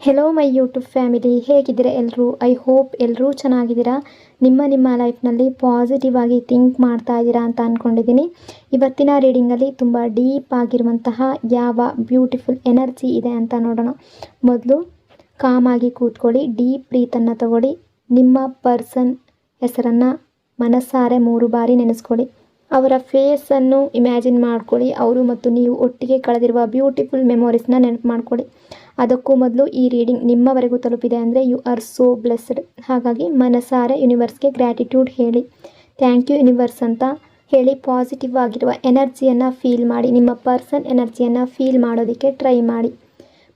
Hello my YouTube family, ಹೇಗಿದ್ದೀರಾ ಎಲ್ಲರೂ? I hope ಎಲ್ಲರೂ ಚೆನ್ನಾಗಿದ್ದೀರಾ. ನಿಮ್ಮ ಲೈಫ್ನಲ್ಲಿ ಪಾಸಿಟಿವ್ ಆಗಿ ಥಿಂಕ್ ಮಾಡ್ತಾ ಇದ್ದೀರಾ ಅಂತ ಅಂದ್ಕೊಂಡಿದ್ದೀನಿ. ಇವತ್ತಿನ ರೀಡಿಂಗಲ್ಲಿ ತುಂಬ ಡೀಪ್ ಆಗಿರುವಂತಹ ಯಾವ ಬ್ಯೂಟಿಫುಲ್ ಎನರ್ಜಿ ಇದೆ ಅಂತ ನೋಡೋಣ. ಮೊದಲು ಕಾಮಾಗಿ ಕೂತ್ಕೊಳ್ಳಿ, ಡೀಪ್ ಬ್ರೀತನ್ನು ತಗೊಳ್ಳಿ. ನಿಮ್ಮ ಪರ್ಸನ್ ಹೆಸರನ್ನು ಮನಸ್ಸಾರೆ 3 ಬಾರಿ ನೆನೆಸ್ಕೊಳ್ಳಿ. ಅವರ ಫೇಸನ್ನು ಇಮ್ಯಾಜಿನ್ ಮಾಡ್ಕೊಳ್ಳಿ. ಅವರು ಮತ್ತು ನೀವು ಒಟ್ಟಿಗೆ ಕಳೆದಿರುವ ಬ್ಯೂಟಿಫುಲ್ ಮೆಮೊರೀಸ್ನ ನೆನಪು ಮಾಡ್ಕೊಳ್ಳಿ. ಅದಕ್ಕೂ ಮೊದಲು ಈ ರೀಡಿಂಗ್ ನಿಮ್ಮವರೆಗೂ ತಲುಪಿದೆ ಅಂದರೆ ಯು ಆರ್ ಸೋ ಬ್ಲೆಸ್ಡ್. ಹಾಗಾಗಿ ಮನಸಾರೆ ಯೂನಿವರ್ಸ್ಗೆ ಗ್ರ್ಯಾಟಿಟ್ಯೂಡ್ ಹೇಳಿ. ಥ್ಯಾಂಕ್ ಯು ಯೂನಿವರ್ಸ್ ಅಂತ ಹೇಳಿ ಪಾಸಿಟಿವ್ ಆಗಿರುವ ಎನರ್ಜಿಯನ್ನು ಫೀಲ್ ಮಾಡಿ. ನಿಮ್ಮ ಪರ್ಸನ್ ಎನರ್ಜಿಯನ್ನು ಫೀಲ್ ಮಾಡೋದಕ್ಕೆ ಟ್ರೈ ಮಾಡಿ.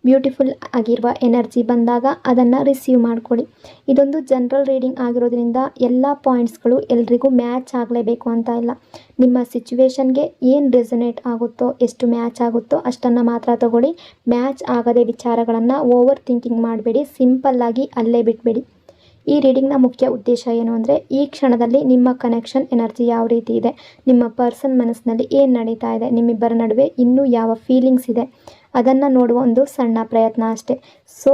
ಬ್ಯೂಟಿಫುಲ್ ಆಗಿರುವ ಎನರ್ಜಿ ಬಂದಾಗ ಅದನ್ನು ರಿಸೀವ್ ಮಾಡ್ಕೊಳ್ಳಿ. ಇದೊಂದು ಜನರಲ್ ರೀಡಿಂಗ್ ಆಗಿರೋದ್ರಿಂದ ಎಲ್ಲ ಪಾಯಿಂಟ್ಸ್ಗಳು ಎಲ್ರಿಗೂ ಮ್ಯಾಚ್ ಆಗಲೇಬೇಕು ಅಂತ ಇಲ್ಲ. ನಿಮ್ಮ ಸಿಚುವೇಶನ್ಗೆ ಏನು ರೆಸೊನೇಟ್ ಆಗುತ್ತೋ, ಎಷ್ಟು ಮ್ಯಾಚ್ ಆಗುತ್ತೋ ಅಷ್ಟನ್ನು ಮಾತ್ರ ತಗೊಳ್ಳಿ. ಮ್ಯಾಚ್ ಆಗದೆ ವಿಚಾರಗಳನ್ನು ಓವರ್ ಥಿಂಕಿಂಗ್ ಮಾಡಬೇಡಿ. ಸಿಂಪಲ್ಲಾಗಿ ಅಲ್ಲೇ ಬಿಟ್ಬೇಡಿ. ಈ ರೀಡಿಂಗ್ನ ಮುಖ್ಯ ಉದ್ದೇಶ ಏನು ಅಂದರೆ, ಈ ಕ್ಷಣದಲ್ಲಿ ನಿಮ್ಮ ಕನೆಕ್ಷನ್ ಎನರ್ಜಿ ಯಾವ ರೀತಿ ಇದೆ, ನಿಮ್ಮ ಪರ್ಸನ್ ಮನಸ್ಸಿನಲ್ಲಿ ಏನು ನಡೀತಾ ಇದೆ, ನಿಮ್ಮಿಬ್ಬರ ನಡುವೆ ಇನ್ನೂ ಯಾವ ಫೀಲಿಂಗ್ಸ್ ಇದೆ ಅದನ್ನು ನೋಡುವ ಒಂದು ಸಣ್ಣ ಪ್ರಯತ್ನ ಅಷ್ಟೇ. ಸೊ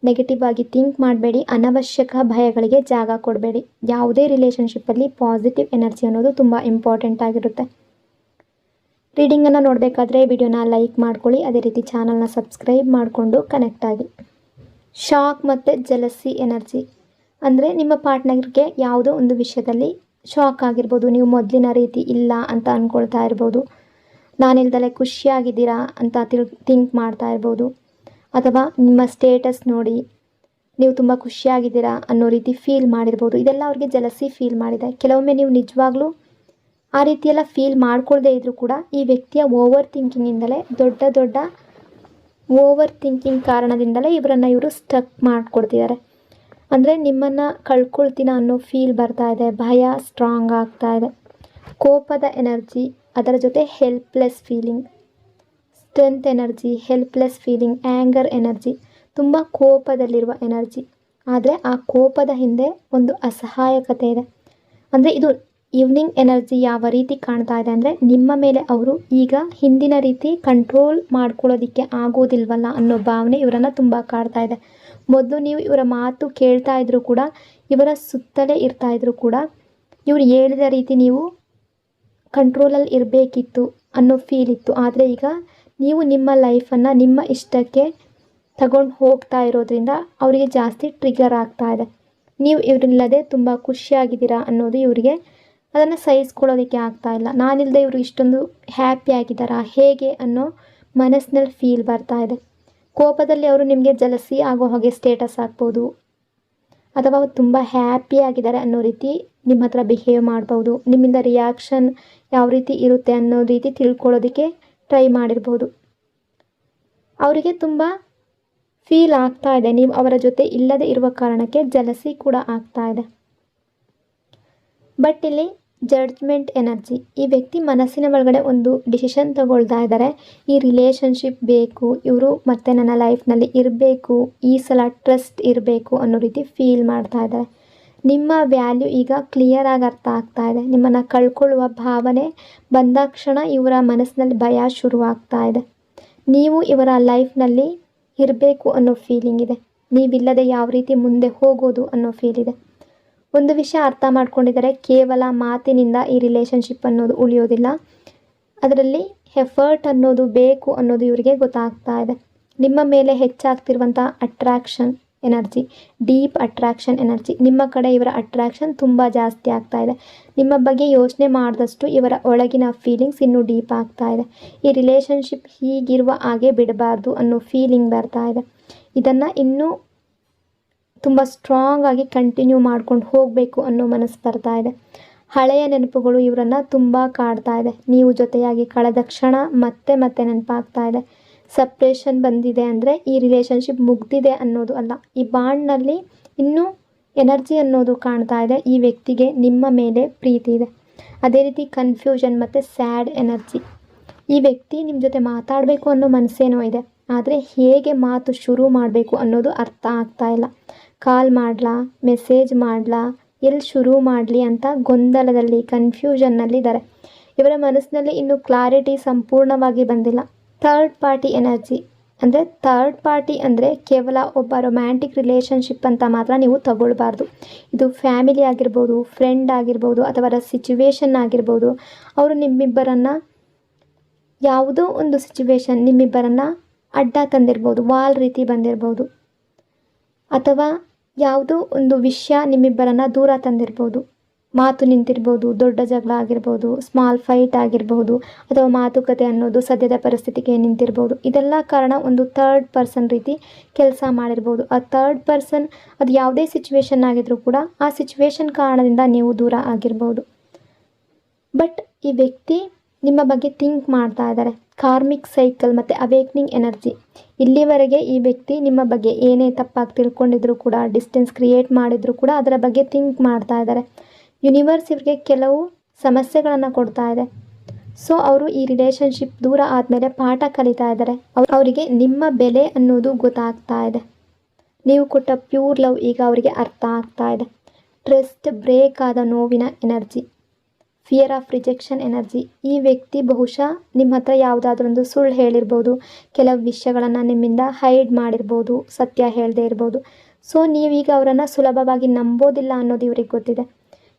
ನೆಗೆಟಿವ್ ಆಗಿ ಥಿಂಕ್ ಮಾಡಬೇಡಿ. ಅನವಶ್ಯಕ ಭಯಗಳಿಗೆ ಜಾಗ ಕೊಡಬೇಡಿ. ಯಾವುದೇ ರಿಲೇಷನ್ಶಿಪ್ಪಲ್ಲಿ ಪಾಸಿಟಿವ್ ಎನರ್ಜಿ ಅನ್ನೋದು ತುಂಬ ಇಂಪಾರ್ಟೆಂಟ್ ಆಗಿರುತ್ತೆ. ರೀಡಿಂಗನ್ನು ನೋಡಬೇಕಾದ್ರೆ ವಿಡಿಯೋನ ಲೈಕ್ ಮಾಡ್ಕೊಳ್ಳಿ. ಅದೇ ರೀತಿ ಚಾನಲ್ನ ಸಬ್ಸ್ಕ್ರೈಬ್ ಮಾಡಿಕೊಂಡು ಕನೆಕ್ಟ್ ಆಗಿ. ಶಾಕ್ ಮತ್ತು ಜಲಸಿ ಎನರ್ಜಿ ಅಂದರೆ, ನಿಮ್ಮ ಪಾರ್ಟ್ನರ್ಗೆ ಯಾವುದೋ ಒಂದು ವಿಷಯದಲ್ಲಿ ಶಾಕ್ ಆಗಿರ್ಬೋದು. ನೀವು ಮೊದಲಿನ ರೀತಿ ಇಲ್ಲ ಅಂತ ಅಂದ್ಕೊಳ್ತಾ ಇರ್ಬೋದು. ನಾನಿಲ್ದಲೇ ಖುಷಿಯಾಗಿದ್ದೀರಾ ಅಂತ ಥಿಂಕ್ ಮಾಡ್ತಾ ಇರ್ಬೋದು. ಅಥವಾ ನಿಮ್ಮ ಸ್ಟೇಟಸ್ ನೋಡಿ ನೀವು ತುಂಬ ಖುಷಿಯಾಗಿದ್ದೀರಾ ಅನ್ನೋ ರೀತಿ ಫೀಲ್ ಮಾಡಿರ್ಬೋದು. ಇದೆಲ್ಲ ಅವ್ರಿಗೆ ಜಲಸಿ ಫೀಲ್ ಮಾಡಿದೆ. ಕೆಲವೊಮ್ಮೆ ನೀವು ನಿಜವಾಗ್ಲೂ ಆ ರೀತಿಯೆಲ್ಲ ಫೀಲ್ ಮಾಡ್ಕೊಳ್ಳದೇ ಇದ್ದರೂ ಕೂಡ ಈ ವ್ಯಕ್ತಿಯ ಓವರ್ ಥಿಂಕಿಂಗಿಂದಲೇ ದೊಡ್ಡ ಓವರ್ ಥಿಂಕಿಂಗ್ ಕಾರಣದಿಂದಲೇ ಇವರು ಸ್ಟಕ್ ಮಾಡಿಕೊಡ್ತಿದ್ದಾರೆ. ಅಂದರೆ ನಿಮ್ಮನ್ನು ಕಳ್ಕೊಳ್ತೀನ ಅನ್ನೋ ಫೀಲ್ ಬರ್ತಾ ಇದೆ. ಭಯ ಸ್ಟ್ರಾಂಗ್ ಆಗ್ತಾ ಇದೆ. ಕೋಪದ ಎನರ್ಜಿ, ಅದರ ಜೊತೆ helpless feeling. Strength energy, helpless feeling, anger energy. ತುಂಬ ಕೋಪದಲ್ಲಿರುವ ಎನರ್ಜಿ. ಆದರೆ ಆ ಕೋಪದ ಹಿಂದೆ ಒಂದು ಅಸಹಾಯಕತೆ ಇದೆ. ಅಂದರೆ ಇದು ಈವ್ನಿಂಗ್ ಎನರ್ಜಿ ಯಾವ ರೀತಿ ಕಾಣ್ತಾ ಇದೆ ಅಂದರೆ, ನಿಮ್ಮ ಮೇಲೆ ಅವರು ಈಗ ಹಿಂದಿನ ರೀತಿ ಕಂಟ್ರೋಲ್ ಮಾಡ್ಕೊಳ್ಳೋದಕ್ಕೆ ಆಗೋದಿಲ್ವಲ್ಲ ಅನ್ನೋ ಭಾವನೆ ಇವರನ್ನು ತುಂಬ ಕಾಡ್ತಾ ಇದೆ. ಮೊದಲು ನೀವು ಇವರ ಮಾತು ಕೇಳ್ತಾ ಇದ್ರೂ ಕೂಡ, ಇವರ ಸುತ್ತಲೇ ಇರ್ತಾ ಇದ್ರೂ ಕೂಡ, ಇವರು ಹೇಳಿದ ರೀತಿ ನೀವು ಕಂಟ್ರೋಲಲ್ಲಿ ಇರಬೇಕಿತ್ತು ಅನ್ನೋ ಫೀಲ್ ಇತ್ತು. ಆದರೆ ಈಗ ನೀವು ನಿಮ್ಮ ಲೈಫನ್ನು ನಿಮ್ಮ ಇಷ್ಟಕ್ಕೆ ತಗೊಂಡು ಹೋಗ್ತಾ ಇರೋದ್ರಿಂದ ಅವರಿಗೆ ಜಾಸ್ತಿ ಟ್ರಿಗರ್ ಆಗ್ತಾ ಇದೆ. ನೀವು ಇವರಿಲ್ಲದೆ ತುಂಬ ಖುಷಿಯಾಗಿದ್ದೀರಾ ಅನ್ನೋದು ಇವರಿಗೆ ಅದನ್ನು ಸಹಿಸ್ಕೊಳ್ಳೋದಕ್ಕೆ ಆಗ್ತಾ ಇಲ್ಲ. ನಾನಿಲ್ಲದೆ ಇವರು ಇಷ್ಟೊಂದು ಹ್ಯಾಪಿ ಆಗಿದ್ದಾರಾ ಹೇಗೆ ಅನ್ನೋ ಮನಸ್ಸಿನಲ್ಲಿ ಫೀಲ್ ಬರ್ತಾ ಇದೆ. ಕೋಪದಲ್ಲಿ ಅವರು ನಿಮಗೆ ಜಲಸಿ ಆಗೋ ಹಾಗೆ ಸ್ಟೇಟಸ್ ಹಾಕ್ಬೋದು, ಅಥವಾ ತುಂಬ ಹ್ಯಾಪಿ ಆಗಿದ್ದಾರೆ ಅನ್ನೋ ರೀತಿ ನಿಮ್ಮ ಹತ್ರ ಬಿಹೇವ್ ಮಾಡ್ಬೋದು. ನಿಮ್ಮಿಂದ ರಿಯಾಕ್ಷನ್ ಯಾವ ರೀತಿ ಇರುತ್ತೆ ಅನ್ನೋ ರೀತಿ ತಿಳ್ಕೊಳ್ಳೋದಕ್ಕೆ ಟ್ರೈ ಮಾಡಿರ್ಬೋದು. ಅವರಿಗೆ ತುಂಬ ಫೀಲ್ ಆಗ್ತಾ ಇದೆ ನೀವು ಅವರ ಜೊತೆ ಇಲ್ಲದೆ ಇರುವ ಕಾರಣಕ್ಕೆ ಜಲಸಿ ಕೂಡ ಆಗ್ತಾ ಇದೆ. ಬಟ್ ಇಲ್ಲಿ ಜಡ್ಜ್ಮೆಂಟ್ ಎನರ್ಜಿ. ಈ ವ್ಯಕ್ತಿ ಮನಸ್ಸಿನ ಒಳಗಡೆ ಒಂದು ಡಿಸಿಷನ್ ತಗೊಳ್ತಾ ಇದ್ದಾರೆ. ಈ ರಿಲೇಷನ್ಶಿಪ್ ಬೇಕು, ಇವರು ಮತ್ತೆ ನನ್ನ ಲೈಫ್ನಲ್ಲಿ ಇರಬೇಕು, ಈ ಸಲ ಟ್ರಸ್ಟ್ ಇರಬೇಕು ಅನ್ನೋ ರೀತಿ ಫೀಲ್ ಮಾಡ್ತಾ ಇದ್ದಾರೆ. ನಿಮ್ಮ ವ್ಯಾಲ್ಯೂ ಈಗ ಕ್ಲಿಯರಾಗಿ ಅರ್ಥ ಆಗ್ತಾ ಇದೆ. ನಿಮ್ಮನ್ನು ಕಳ್ಕೊಳ್ಳುವ ಭಾವನೆ ಬಂದ ಕ್ಷಣ ಇವರ ಮನಸ್ಸಿನಲ್ಲಿ ಭಯ ಶುರುವಾಗ್ತಾ ಇದೆ. ನೀವು ಇವರ ಲೈಫ್ನಲ್ಲಿ ಇರಬೇಕು ಅನ್ನೋ ಫೀಲಿಂಗ್ ಇದೆ. ನೀವಿಲ್ಲದೆ ಯಾವ ರೀತಿ ಮುಂದೆ ಹೋಗೋದು ಅನ್ನೋ ಫೀಲ್ ಇದೆ. ಒಂದು ವಿಷಯ ಅರ್ಥ ಮಾಡ್ಕೊಂಡಿದ್ದಾರೆ, ಕೇವಲ ಮಾತಿನಿಂದ ಈ ರಿಲೇಷನ್ಶಿಪ್ ಅನ್ನೋದು ಉಳಿಯೋದಿಲ್ಲ. ಅದರಲ್ಲಿ ಎಫರ್ಟ್ ಅನ್ನೋದು ಬೇಕು ಅನ್ನೋದು ಇವರಿಗೆ ಗೊತ್ತಾಗ್ತಾ ಇದೆ. ನಿಮ್ಮ ಮೇಲೆ ಹೆಚ್ಚಾಗ್ತಿರುವಂಥ attraction energy, deep attraction energy. ನಿಮ್ಮ ಕಡೆ ಇವರ ಅಟ್ರಾಕ್ಷನ್ ತುಂಬ ಜಾಸ್ತಿ ಆಗ್ತಾ ಇದೆ. ನಿಮ್ಮ ಬಗ್ಗೆ ಯೋಚನೆ ಮಾಡಿದಷ್ಟು ಇವರ ಒಳಗಿನ ಫೀಲಿಂಗ್ಸ್ ಇನ್ನೂ ಡೀಪ್ ಆಗ್ತಾ ಇದೆ. ಈ ರಿಲೇಷನ್ಶಿಪ್ ಹೀಗಿರುವ ಹಾಗೆ ಬಿಡಬಾರ್ದು ಅನ್ನೋ ಫೀಲಿಂಗ್ ಬರ್ತಾ ಇದೆ. ಇದನ್ನು ಇನ್ನೂ ತುಂಬ ಸ್ಟ್ರಾಂಗ್ ಆಗಿ ಕಂಟಿನ್ಯೂ ಮಾಡ್ಕೊಂಡು ಹೋಗಬೇಕು ಅನ್ನೋ ಮನಸ್ಸು ಬರ್ತಾ ಇದೆ. ಹಳೆಯ ನೆನಪುಗಳು ಇವರನ್ನು ತುಂಬ ಕಾಡ್ತಾ ಇದೆ. ನೀವು ಜೊತೆಯಾಗಿ ಕಳೆದ ಕ್ಷಣ ಮತ್ತೆ ನೆನಪಾಗ್ತಾ ಇದೆ. ಸಪ್ರೇಷನ್ ಬಂದಿದೆ ಅಂದರೆ ಈ ರಿಲೇಷನ್ಶಿಪ್ ಮುಗ್ದಿದೆ ಅನ್ನೋದು ಅಲ್ಲ. ಈ ಬಾಂಡ್ನಲ್ಲಿ ಇನ್ನೂ ಎನರ್ಜಿ ಅನ್ನೋದು ಕಾಣ್ತಾ ಇದೆ. ಈ ವ್ಯಕ್ತಿಗೆ ನಿಮ್ಮ ಮೇಲೆ ಪ್ರೀತಿ ಇದೆ. ಅದೇ ರೀತಿ ಕನ್ಫ್ಯೂಷನ್ ಮತ್ತು ಸ್ಯಾಡ್ ಎನರ್ಜಿ. ಈ ವ್ಯಕ್ತಿ ನಿಮ್ಮ ಜೊತೆ ಮಾತಾಡಬೇಕು ಅನ್ನೋ ಮನಸ್ಸೇನೋ ಇದೆ, ಆದರೆ ಹೇಗೆ ಮಾತು ಶುರು ಮಾಡಬೇಕು ಅನ್ನೋದು ಅರ್ಥ ಆಗ್ತಾ ಇಲ್ಲ. ಕಾಲ್ ಮಾಡಲಾ, ಮೆಸೇಜ್ ಮಾಡಲಾ, ಎಲ್ಲಿ ಶುರು ಮಾಡಲಿ ಅಂತ ಗೊಂದಲದಲ್ಲಿ, ಕನ್ಫ್ಯೂಷನ್ನಲ್ಲಿದ್ದಾರೆ. ಇವರ ಮನಸ್ಸಿನಲ್ಲಿ ಇನ್ನೂ ಕ್ಲಾರಿಟಿ ಸಂಪೂರ್ಣವಾಗಿ ಬಂದಿಲ್ಲ. ಥರ್ಡ್ ಪಾರ್ಟಿ ಎನರ್ಜಿ ಅಂದರೆ ಥರ್ಡ್ ಪಾರ್ಟಿ ಅಂದರೆ ಕೇವಲ ಒಬ್ಬ ರೊಮ್ಯಾಂಟಿಕ್ ರಿಲೇಷನ್ಶಿಪ್ ಅಂತ ಮಾತ್ರ ನೀವು ತಗೊಳ್ಬಾರ್ದು. ಇದು ಫ್ಯಾಮಿಲಿ ಆಗಿರ್ಬೋದು, ಫ್ರೆಂಡ್ ಆಗಿರ್ಬೋದು, ಅಥವಾ ಸಿಚುವೇಶನ್ ಆಗಿರ್ಬೋದು. ಅವರು ನಿಮ್ಮಿಬ್ಬರನ್ನು ಯಾವುದೋ ಒಂದು ಸಿಚುವೇಶನ್ ನಿಮ್ಮಿಬ್ಬರನ್ನು ಅಡ್ಡ ತಂದಿರ್ಬೋದು, ವಾಲ್ ರೀತಿ ಬಂದಿರ್ಬೋದು, ಅಥವಾ ಯಾವುದೋ ಒಂದು ವಿಷಯ ನಿಮ್ಮಿಬ್ಬರನ್ನು ದೂರ ತಂದಿರ್ಬೋದು. ಮಾತು ನಿಂತಿರ್ಬೋದು, ದೊಡ್ಡ ಜಗಳ ಆಗಿರ್ಬೋದು, ಸ್ಮಾಲ್ ಫೈಟ್ ಆಗಿರ್ಬೋದು, ಅಥವಾ ಮಾತುಕತೆ ಅನ್ನೋದು ಸದ್ಯದ ಪರಿಸ್ಥಿತಿಗೆ ನಿಂತಿರ್ಬೋದು. ಇದೆಲ್ಲ ಕಾರಣ ಒಂದು ಥರ್ಡ್ ಪರ್ಸನ್ ರೀತಿ ಕೆಲಸ ಮಾಡಿರ್ಬೋದು. ಆ ಥರ್ಡ್ ಪರ್ಸನ್ ಅದು ಯಾವುದೇ ಸಿಚುವೇಶನ್ ಆಗಿದ್ರೂ ಕೂಡ ಆ ಸಿಚುವೇಶನ್ ಕಾರಣದಿಂದ ನೀವು ದೂರ ಆಗಿರ್ಬೋದು. ಬಟ್ ಈ ವ್ಯಕ್ತಿ ನಿಮ್ಮ ಬಗ್ಗೆ ಥಿಂಕ್ ಮಾಡ್ತಾ ಇದ್ದಾರೆ. ಕಾರ್ಮಿಕ್ ಸೈಕಲ್ ಮತ್ತು ಅವೇಕ್ನಿಂಗ್ ಎನರ್ಜಿ. ಇಲ್ಲಿವರೆಗೆ ಈ ವ್ಯಕ್ತಿ ನಿಮ್ಮ ಬಗ್ಗೆ ಏನೇ ತಪ್ಪಾಗಿ ತಿಳ್ಕೊಂಡಿದ್ರು ಕೂಡ, ಡಿಸ್ಟೆನ್ಸ್ ಕ್ರಿಯೇಟ್ ಮಾಡಿದ್ರು ಕೂಡ ಅದರ ಬಗ್ಗೆ ಥಿಂಕ್ ಮಾಡ್ತಾ ಇದ್ದಾರೆ. ಯೂನಿವರ್ಸ್ ಇವರಿಗೆ ಕೆಲವು ಸಮಸ್ಯೆಗಳನ್ನು ಕೊಡ್ತಾ ಇದೆ. ಸೊ ಅವರು ಈ ರಿಲೇಷನ್ಶಿಪ್ ದೂರ ಆದಮೇಲೆ ಪಾಠ ಕಲಿತಾ ಇದ್ದಾರೆ. ಅವರಿಗೆ ನಿಮ್ಮ ಬೆಲೆ ಅನ್ನೋದು ಗೊತ್ತಾಗ್ತಾ ಇದೆ. ನೀವು ಕೊಟ್ಟ ಪ್ಯೂರ್ ಲವ್ ಈಗ ಅವರಿಗೆ ಅರ್ಥ ಆಗ್ತಾ ಇದೆ. ಟ್ರಸ್ಟ್ ಬ್ರೇಕ್ ಆದ ನೋವಿನ energy, fear of rejection energy. ಈ ವ್ಯಕ್ತಿ ಬಹುಶಃ ನಿಮ್ಮ ಹತ್ರ ಯಾವುದಾದ್ರೊಂದು ಸುಳ್ಳು ಹೇಳಿರ್ಬೋದು, ಕೆಲವು ವಿಷಯಗಳನ್ನು ನಿಮ್ಮಿಂದ ಹೈಡ್ ಮಾಡಿರ್ಬೋದು, ಸತ್ಯ ಹೇಳದೇ ಇರ್ಬೋದು. ಸೊ ನೀವೀಗ ಅವರನ್ನು ಸುಲಭವಾಗಿ ನಂಬೋದಿಲ್ಲ ಅನ್ನೋದು ಇವ್ರಿಗೆ ಗೊತ್ತಿದೆ.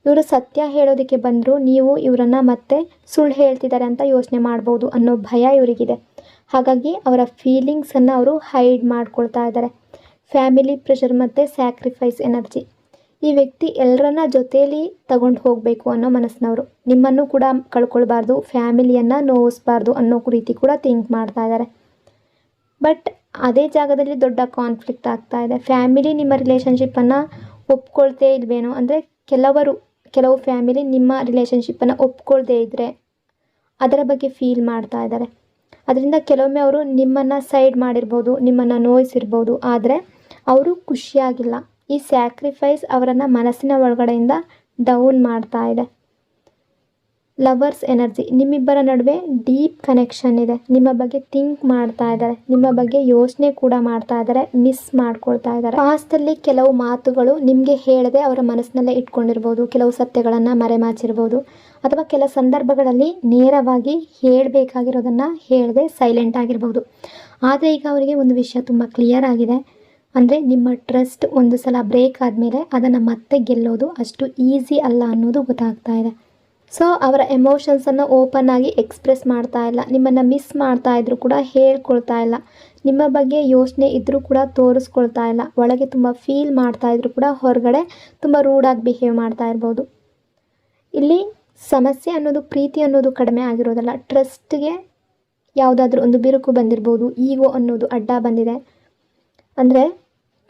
ಇವರು ಸತ್ಯ ಹೇಳೋದಕ್ಕೆ ಬಂದರೂ ನೀವು ಇವರನ್ನು ಮತ್ತೆ ಸುಳ್ಳು ಹೇಳ್ತಿದ್ದಾರೆ ಅಂತ ಯೋಚನೆ ಮಾಡ್ಬೋದು ಅನ್ನೋ ಭಯ ಇವರಿಗಿದೆ. ಹಾಗಾಗಿ ಅವರ ಫೀಲಿಂಗ್ಸನ್ನು ಅವರು ಹೈಡ್ ಮಾಡ್ಕೊಳ್ತಾ ಇದ್ದಾರೆ. ಫ್ಯಾಮಿಲಿ ಪ್ರೆಷರ್ ಮತ್ತು ಸ್ಯಾಕ್ರಿಫೈಸ್ ಎನರ್ಜಿ. ಈ ವ್ಯಕ್ತಿ ಎಲ್ಲರನ್ನ ಜೊತೆಯಲ್ಲಿ ತಗೊಂಡು ಹೋಗಬೇಕು ಅನ್ನೋ ಮನಸ್ಸಿನವರು. ನಿಮ್ಮನ್ನು ಕೂಡ ಕಳ್ಕೊಳ್ಬಾರ್ದು, ಫ್ಯಾಮಿಲಿಯನ್ನು ನೋವಿಸ್ಬಾರ್ದು ಅನ್ನೋ ರೀತಿ ಕೂಡ ಥಿಂಕ್ ಮಾಡ್ತಾ ಇದ್ದಾರೆ. ಬಟ್ ಅದೇ ಜಾಗದಲ್ಲಿ ದೊಡ್ಡ ಕಾನ್ಫ್ಲಿಕ್ಟ್ ಆಗ್ತಾ ಇದೆ. ಫ್ಯಾಮಿಲಿ ನಿಮ್ಮ ರಿಲೇಷನ್ಶಿಪ್ಪನ್ನು ಒಪ್ಕೊಳ್ತೇ ಇಲ್ವೇನೋ, ಅಂದರೆ ಕೆಲವು ಫ್ಯಾಮಿಲಿ ನಿಮ್ಮ ರಿಲೇಷನ್ಶಿಪ್ಪನ್ನು ಒಪ್ಕೊಳ್ದೇ ಇದ್ದರೆ ಅದರ ಬಗ್ಗೆ ಫೀಲ್ ಮಾಡ್ತಾ ಇದ್ದಾರೆ. ಅದರಿಂದ ಕೆಲವೊಮ್ಮೆ ಅವರು ನಿಮ್ಮನ್ನು ಸೈಡ್ ಮಾಡಿರ್ಬೋದು, ನಿಮ್ಮನ್ನು ನೋಯಿಸಿರ್ಬೋದು, ಆದರೆ ಅವರು ಖುಷಿಯಾಗಿಲ್ಲ. ಈ ಸ್ಯಾಕ್ರಿಫೈಸ್ ಅವರನ್ನು ಮನಸ್ಸಿನ ಒಳಗಡೆಯಿಂದ ಡೌನ್ ಮಾಡ್ತಾ ಇದೆ. Lovers energy. ನಿಮ್ಮಿಬ್ಬರ ನಡುವೆ ಡೀಪ್ ಕನೆಕ್ಷನ್ ಇದೆ. ನಿಮ್ಮ ಬಗ್ಗೆ ಥಿಂಕ್ ಮಾಡ್ತಾ ಇದ್ದಾರೆ, ನಿಮ್ಮ ಬಗ್ಗೆ ಯೋಚನೆ ಕೂಡ ಮಾಡ್ತಾ ಇದ್ದಾರೆ, ಮಿಸ್ ಮಾಡ್ಕೊಳ್ತಾ ಇದ್ದಾರೆ. ಪಾಸ್ಟಲ್ಲಿ ಕೆಲವು ಮಾತುಗಳು ನಿಮಗೆ ಹೇಳದೆ ಅವರ ಮನಸ್ಸಿನಲ್ಲೇ ಇಟ್ಕೊಂಡಿರ್ಬೋದು, ಕೆಲವು ಸತ್ಯಗಳನ್ನು ಮರೆಮಾಚಿರ್ಬೋದು, ಅಥವಾ ಕೆಲ ಸಂದರ್ಭಗಳಲ್ಲಿ ನೇರವಾಗಿ ಹೇಳಬೇಕಾಗಿರೋದನ್ನು ಹೇಳದೆ ಸೈಲೆಂಟ್ ಆಗಿರ್ಬೋದು. ಆದರೆ ಈಗ ಅವರಿಗೆ ಒಂದು ವಿಷಯ ತುಂಬ ಕ್ಲಿಯರ್ ಆಗಿದೆ. ಅಂದರೆ ನಿಮ್ಮ ಟ್ರಸ್ಟ್ ಒಂದು ಸಲ ಬ್ರೇಕ್ ಆದಮೇಲೆ ಅದನ್ನು ಮತ್ತೆ ಗೆಲ್ಲೋದು ಅಷ್ಟು ಈಸಿ ಅಲ್ಲ ಅನ್ನೋದು ಗೊತ್ತಾಗ್ತಾ ಇದೆ. ಸೊ ಅವರ ಎಮೋಷನ್ಸನ್ನು ಓಪನ್ ಆಗಿ ಎಕ್ಸ್ಪ್ರೆಸ್ ಮಾಡ್ತಾ ಇಲ್ಲ. ನಿಮ್ಮನ್ನು ಮಿಸ್ ಮಾಡ್ತಾ ಇದ್ರೂ ಕೂಡ ಹೇಳ್ಕೊಳ್ತಾ ಇಲ್ಲ. ನಿಮ್ಮ ಬಗ್ಗೆ ಯೋಚನೆ ಇದ್ದರೂ ಕೂಡ ತೋರಿಸ್ಕೊಳ್ತಾ ಇಲ್ಲ. ಒಳಗೆ ತುಂಬ ಫೀಲ್ ಮಾಡ್ತಾ ಇದ್ರೂ ಕೂಡ ಹೊರಗಡೆ ತುಂಬ ರೂಡಾಗಿ ಬಿಹೇವ್ ಮಾಡ್ತಾ ಇರ್ಬೋದು. ಇಲ್ಲಿ ಸಮಸ್ಯೆ ಅನ್ನೋದು ಪ್ರೀತಿ ಅನ್ನೋದು ಕಡಿಮೆ ಆಗಿರೋದಲ್ಲ, ಟ್ರಸ್ಟ್ಗೆ ಯಾವುದಾದ್ರೂ ಒಂದು ಬಿರುಕು ಬಂದಿರ್ಬೋದು, ಈಗೋ ಅನ್ನೋದು ಅಡ್ಡ ಬಂದಿದೆ. ಅಂದರೆ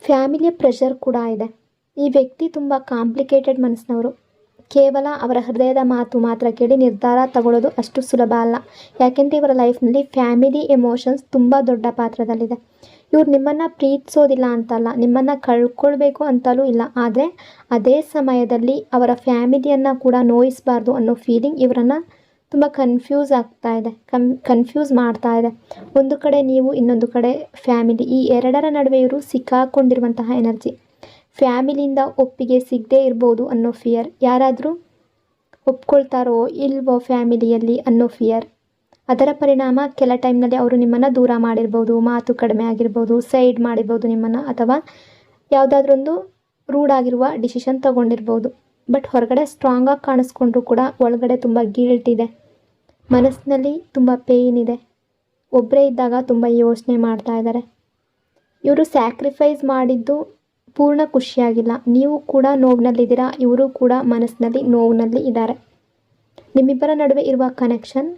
ಫ್ಯಾಮಿಲಿಯ ಪ್ರೆಷರ್ ಕೂಡ ಇದೆ. ಈ ವ್ಯಕ್ತಿ ತುಂಬ ಕಾಂಪ್ಲಿಕೇಟೆಡ್ ಮನಸ್ಸಿನವರು. ಕೇವಲ ಅವರ ಹೃದಯದ ಮಾತು ಮಾತ್ರ ಕೇಳಿ ನಿರ್ಧಾರ ತಗೊಳ್ಳೋದು ಅಷ್ಟು ಸುಲಭ ಅಲ್ಲ. ಯಾಕೆಂದರೆ ಇವರ ಲೈಫ್ನಲ್ಲಿ ಫ್ಯಾಮಿಲಿ ಎಮೋಷನ್ಸ್ ತುಂಬ ದೊಡ್ಡ ಪಾತ್ರದಲ್ಲಿದೆ. ಇವ್ರು ನಿಮ್ಮನ್ನು ಪ್ರೀತಿಸೋದಿಲ್ಲ ಅಂತಲ್ಲ, ನಿಮ್ಮನ್ನು ಕಳ್ಕೊಳ್ಬೇಕು ಅಂತಲೂ ಇಲ್ಲ. ಆದರೆ ಅದೇ ಸಮಯದಲ್ಲಿ ಅವರ ಫ್ಯಾಮಿಲಿಯನ್ನು ಕೂಡ ನೋಯಿಸಬಾರ್ದು ಅನ್ನೋ ಫೀಲಿಂಗ್ ಇವರನ್ನು ತುಂಬ ಕನ್ಫ್ಯೂಸ್ ಆಗ್ತಾ ಇದೆ, ಕನ್ಫ್ಯೂಸ್ ಮಾಡ್ತಾ ಇದೆ. ಒಂದು ಕಡೆ ನೀವು, ಇನ್ನೊಂದು ಕಡೆ ಫ್ಯಾಮಿಲಿ. ಈ ಎರಡರ ನಡುವೆ ಇವರು ಸಿಕ್ಕಾಕೊಂಡಿರುವಂತಹ ಎನರ್ಜಿ. ಫ್ಯಾಮಿಲಿಯಿಂದ ಒಪ್ಪಿಗೆ ಸಿಗದೇ ಇರ್ಬೋದು ಅನ್ನೋ ಫಿಯರ್, ಯಾರಾದರೂ ಒಪ್ಕೊಳ್ತಾರೋ ಇಲ್ವೋ ಫ್ಯಾಮಿಲಿಯಲ್ಲಿ ಅನ್ನೋ ಫಿಯರ್. ಅದರ ಪರಿಣಾಮ ಕೆಲ ಟೈಮ್ನಲ್ಲಿ ಅವರು ನಿಮ್ಮನ್ನು ದೂರ ಮಾಡಿರ್ಬೋದು, ಮಾತು ಕಡಿಮೆ ಆಗಿರ್ಬೋದು, ಸೈಡ್ ಮಾಡಿರ್ಬೋದು ನಿಮ್ಮನ್ನು, ಅಥವಾ ಯಾವುದಾದ್ರೊಂದು ರೂಢಾಗಿರುವ ಡಿಸಿಷನ್ ತಗೊಂಡಿರ್ಬೋದು. ಬಟ್ ಹೊರಗಡೆ ಸ್ಟ್ರಾಂಗಾಗಿ ಕಾಣಿಸ್ಕೊಂಡ್ರೂ ಕೂಡ ಒಳಗಡೆ ತುಂಬ ಗಿಲ್ಟ್ ಇದೆ, ಮನಸ್ಸಿನಲ್ಲಿ ತುಂಬ ಪೇಯ್ನ್ ಇದೆ. ಒಬ್ಬರೇ ಇದ್ದಾಗ ತುಂಬ ಯೋಚನೆ ಮಾಡ್ತಾ ಇದ್ದಾರೆ. ಇವರು ಸ್ಯಾಕ್ರಿಫೈಸ್ ಮಾಡಿದ್ದು ಪೂರ್ಣ ಖುಷಿಯಾಗಿಲ್ಲ. ನೀವು ಕೂಡ ನೋವಿನಲ್ಲಿದ್ದೀರಾ, ಇವರು ಕೂಡ ಮನಸ್ಸಿನಲ್ಲಿ ನೋವಿನಲ್ಲಿ ಇದ್ದಾರೆ. ನಿಮ್ಮಿಬ್ಬರ ನಡುವೆ ಇರುವ ಕನೆಕ್ಷನ್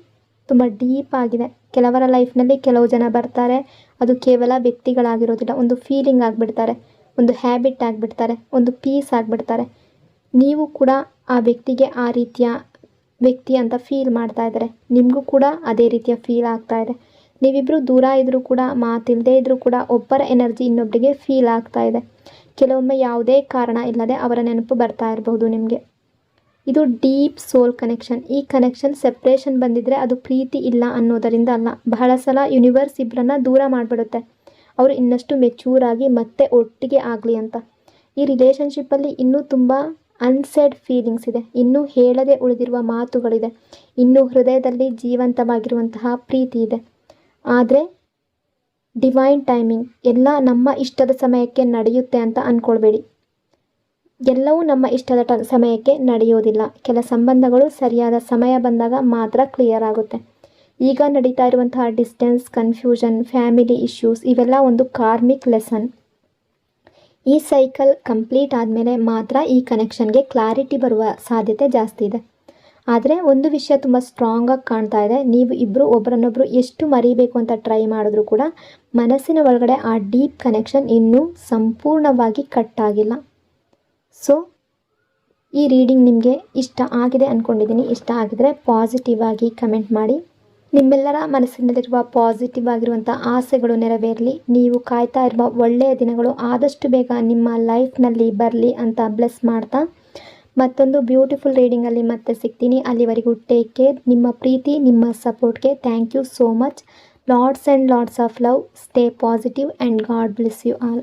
ತುಂಬ ಡೀಪ್ ಆಗಿದೆ. ಕೆಲವರ ಲೈಫ್ನಲ್ಲಿ ಕೆಲವು ಜನ ಬರ್ತಾರೆ, ಅದು ಕೇವಲ ವ್ಯಕ್ತಿಗಳಾಗಿರೋದಿಲ್ಲ, ಒಂದು ಫೀಲಿಂಗ್ ಆಗಿಬಿಡ್ತಾರೆ, ಒಂದು ಹ್ಯಾಬಿಟ್ ಆಗಿಬಿಡ್ತಾರೆ, ಒಂದು ಪೀಸ್ ಆಗಿಬಿಡ್ತಾರೆ. ನೀವು ಕೂಡ ಆ ವ್ಯಕ್ತಿಗೆ ಆ ರೀತಿಯ ವ್ಯಕ್ತಿ ಅಂತ ಫೀಲ್ ಮಾಡ್ತಾ ಇದ್ದಾರೆ. ನಿಮಗೂ ಕೂಡ ಅದೇ ರೀತಿಯ ಫೀಲ್ ಆಗ್ತಾ ಇದೆ. ನೀವಿಬ್ಬರು ದೂರ ಇದ್ದರೂ ಕೂಡ, ಮಾತಿಲ್ಲದೆ ಇದ್ದರೂ ಕೂಡ ಒಬ್ಬರ ಎನರ್ಜಿ ಇನ್ನೊಬ್ಬರಿಗೆ ಫೀಲ್ ಆಗ್ತಾ ಇದೆ. ಕೆಲವೊಮ್ಮೆ ಯಾವುದೇ ಕಾರಣ ಇಲ್ಲದೆ ಅವರ ನೆನಪು ಬರ್ತಾ ಇರಬಹುದು ನಿಮಗೆ. ಇದು ಡೀಪ್ ಸೋಲ್ ಕನೆಕ್ಷನ್. ಈ ಕನೆಕ್ಷನ್ ಸೆಪ್ರೇಷನ್ ಬಂದಿದ್ದರೆ ಅದು ಪ್ರೀತಿ ಇಲ್ಲ ಅನ್ನೋದರಿಂದ ಅಲ್ಲ. ಬಹಳ ಸಲ ಯೂನಿವರ್ಸ್ ಇಬ್ಬರನ್ನ ದೂರ ಮಾಡಿಬಿಡುತ್ತೆ, ಅವರು ಇನ್ನಷ್ಟು ಮೆಚ್ಯೂರ್ ಆಗಿ ಮತ್ತೆ ಒಟ್ಟಿಗೆ ಆಗಲಿ ಅಂತ. ಈ ರಿಲೇಷನ್ಶಿಪ್ಪಲ್ಲಿ ಇನ್ನೂ ತುಂಬ ಅನ್ಸೆಡ್ ಫೀಲಿಂಗ್ಸ್ ಇದೆ, ಇನ್ನೂ ಹೇಳದೆ ಉಳಿದಿರುವ ಮಾತುಗಳಿದೆ, ಇನ್ನೂ ಹೃದಯದಲ್ಲಿ ಜೀವಂತವಾಗಿರುವಂತಹ ಪ್ರೀತಿ ಇದೆ. ಆದರೆ ಡಿವೈನ್ ಟೈಮಿಂಗ್. ಎಲ್ಲ ನಮ್ಮ ಇಷ್ಟದ ಸಮಯಕ್ಕೆ ನಡೆಯುತ್ತೆ ಅಂತ ಅಂದ್ಕೊಳ್ಬೇಡಿ. ಎಲ್ಲವೂ ನಮ್ಮ ಇಷ್ಟದ ಸಮಯಕ್ಕೆ ನಡೆಯೋದಿಲ್ಲ. ಕೆಲ ಸಂಬಂಧಗಳು ಸರಿಯಾದ ಸಮಯ ಬಂದಾಗ ಮಾತ್ರ ಕ್ಲಿಯರ್ ಆಗುತ್ತೆ. ಈಗ ನಡೀತಾ ಇರುವಂತಹ ಡಿಸ್ಟೆನ್ಸ್, ಕನ್ಫ್ಯೂಷನ್, ಫ್ಯಾಮಿಲಿ ಇಶ್ಯೂಸ್ ಇವೆಲ್ಲ ಒಂದು ಕಾರ್ಮಿಕ್ ಲೆಸನ್. ಈ ಸೈಕಲ್ ಕಂಪ್ಲೀಟ್ ಆದಮೇಲೆ ಮಾತ್ರ ಈ ಕನೆಕ್ಷನ್ಗೆ ಕ್ಲಾರಿಟಿ ಬರುವ ಸಾಧ್ಯತೆ ಜಾಸ್ತಿ ಇದೆ. ಆದರೆ ಒಂದು ವಿಷಯ ತುಂಬ ಸ್ಟ್ರಾಂಗಾಗಿ ಕಾಣ್ತಾ ಇದೆ. ನೀವು ಇಬ್ಬರು ಒಬ್ಬರನ್ನೊಬ್ಬರು ಎಷ್ಟು ಮರಿಬೇಕು ಅಂತ ಟ್ರೈ ಮಾಡಿದ್ರೂ ಕೂಡ ಮನಸ್ಸಿನ ಒಳಗಡೆ ಆ ಡೀಪ್ ಕನೆಕ್ಷನ್ ಇನ್ನೂ ಸಂಪೂರ್ಣವಾಗಿ ಕಟ್ ಆಗಿಲ್ಲ. ಸೊ ಈ ರೀಡಿಂಗ್ ನಿಮಗೆ ಇಷ್ಟ ಆಗಿದೆ ಅಂದ್ಕೊಂಡಿದ್ದೀನಿ. ಇಷ್ಟ ಆಗಿದರೆ ಪಾಸಿಟಿವ್ ಆಗಿ ಕಮೆಂಟ್ ಮಾಡಿ. ನಿಮ್ಮೆಲ್ಲರ ಮನಸ್ಸಿನಲ್ಲಿರುವ ಪಾಸಿಟಿವ್ ಆಗಿರುವಂಥ ಆಸೆಗಳು ನೆರವೇರಲಿ. ನೀವು ಕಾಯ್ತಾ ಇರುವ ಒಳ್ಳೆಯ ದಿನಗಳು ಆದಷ್ಟು ಬೇಗ ನಿಮ್ಮ ಲೈಫ್ನಲ್ಲಿ ಬರಲಿ ಅಂತ ಬ್ಲೆಸ್ ಮಾಡ್ತಾ ಮತ್ತೊಂದು ಬ್ಯೂಟಿಫುಲ್ ರೀಡಿಂಗಲ್ಲಿ ಮತ್ತೆ ಸಿಗ್ತೀನಿ. ಅಲ್ಲಿವರೆಗೂ ಟೇಕ್ ಕೇರ್. ನಿಮ್ಮ ಪ್ರೀತಿ, ನಿಮ್ಮ ಸಪೋರ್ಟ್ಗೆ thank you so much. Lots and lots of love. Stay positive and God bless you all.